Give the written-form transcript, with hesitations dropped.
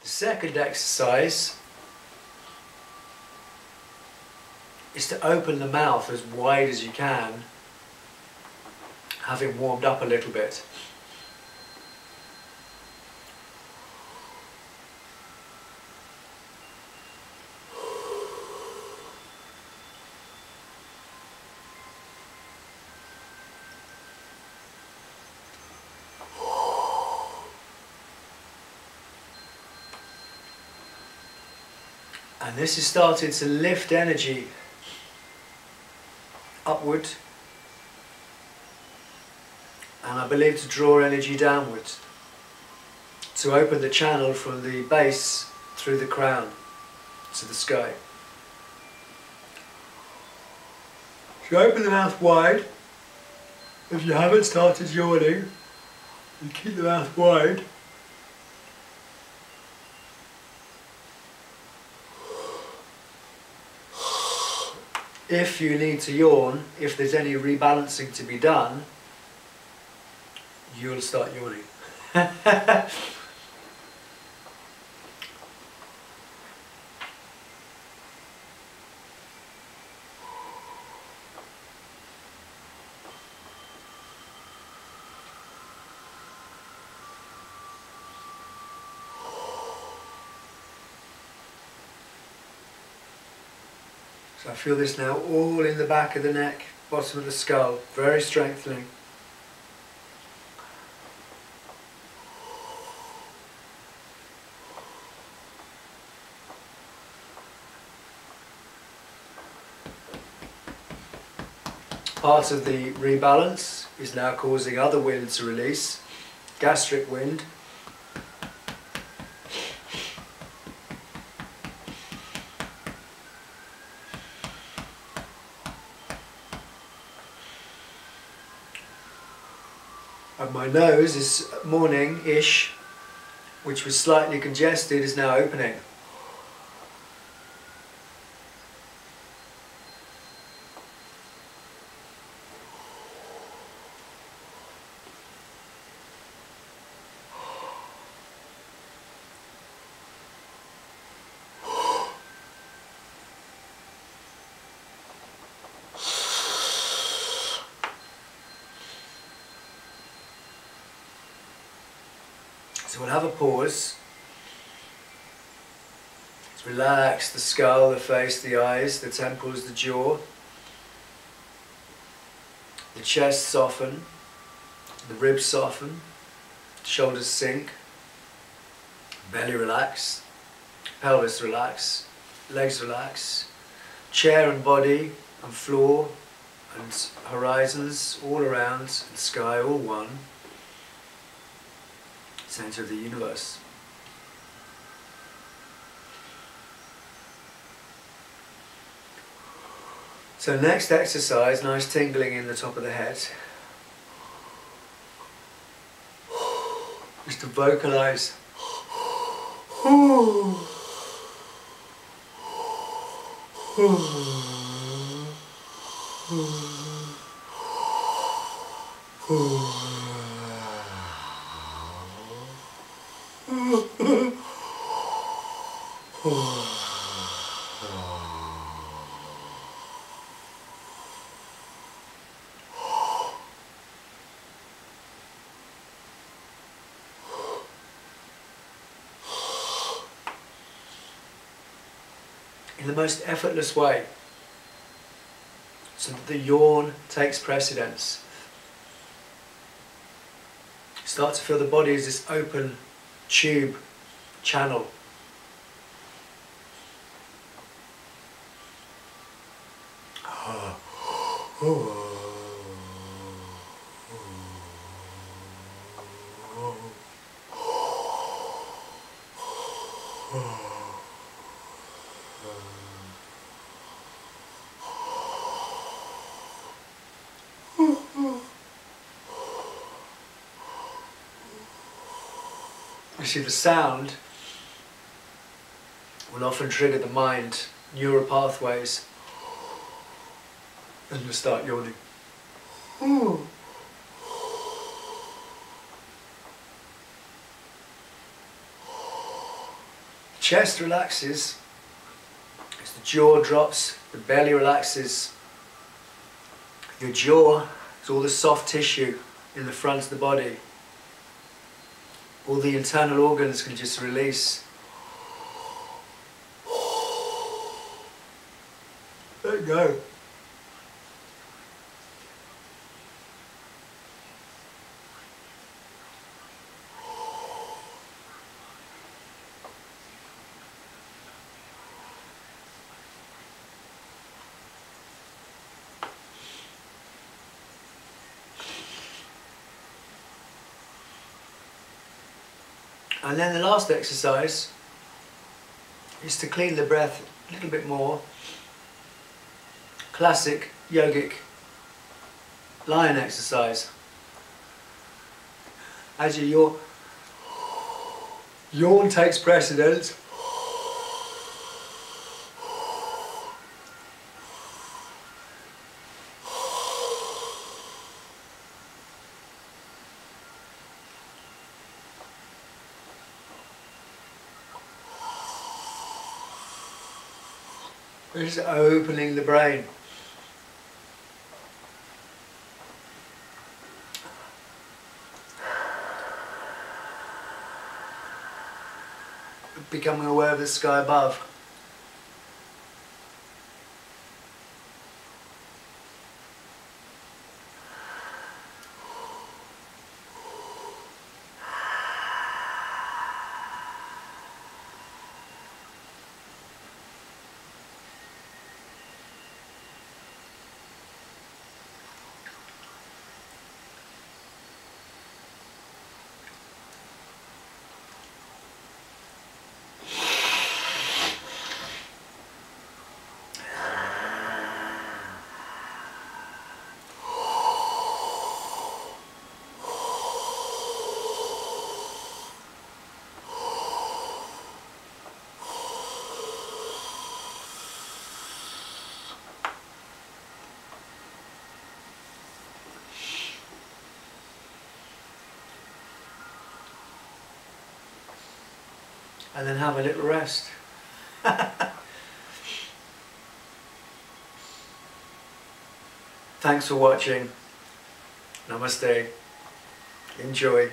second exercise is to open the mouth as wide as you can, having warmed up a little bit. And this is starting to lift energy upward, and I believe to draw energy downwards, to open the channel from the base through the crown to the sky. So open the mouth wide. If you haven't started yawning, you keep the mouth wide. If you need to yawn, if there's any rebalancing to be done, you'll start yawning. So I feel this now all in the back of the neck, bottom of the skull, very strengthening. Part of the rebalance is now causing other wind to release, gastric wind. And my nose is morning-ish, which was slightly congested, is now opening. So we'll have a pause. Let's relax the skull, the face, the eyes, the temples, the jaw. The chest soften, the ribs soften, shoulders sink, belly relax, pelvis relax, legs relax, chair and body and floor and horizons all around and sky all one. Center of the universe. So next exercise, nice tingling in the top of the head. Just to vocalize. In the most effortless way, so that the yawn takes precedence. Start to feel the body as this open tube channel. You see, the sound will often trigger the mind, neural pathways, and you'll start yawning. chest relaxes, as the jaw drops, the belly relaxes, your jaw is all the soft tissue in the front of the body. All the internal organs can just release. Let go. And then the last exercise is to clean the breath a little bit more. Classic yogic lion exercise. As your yawn takes precedence, just opening the brain. Becoming aware of the sky above. And then have a little rest. Thanks for watching. Namaste. Enjoy.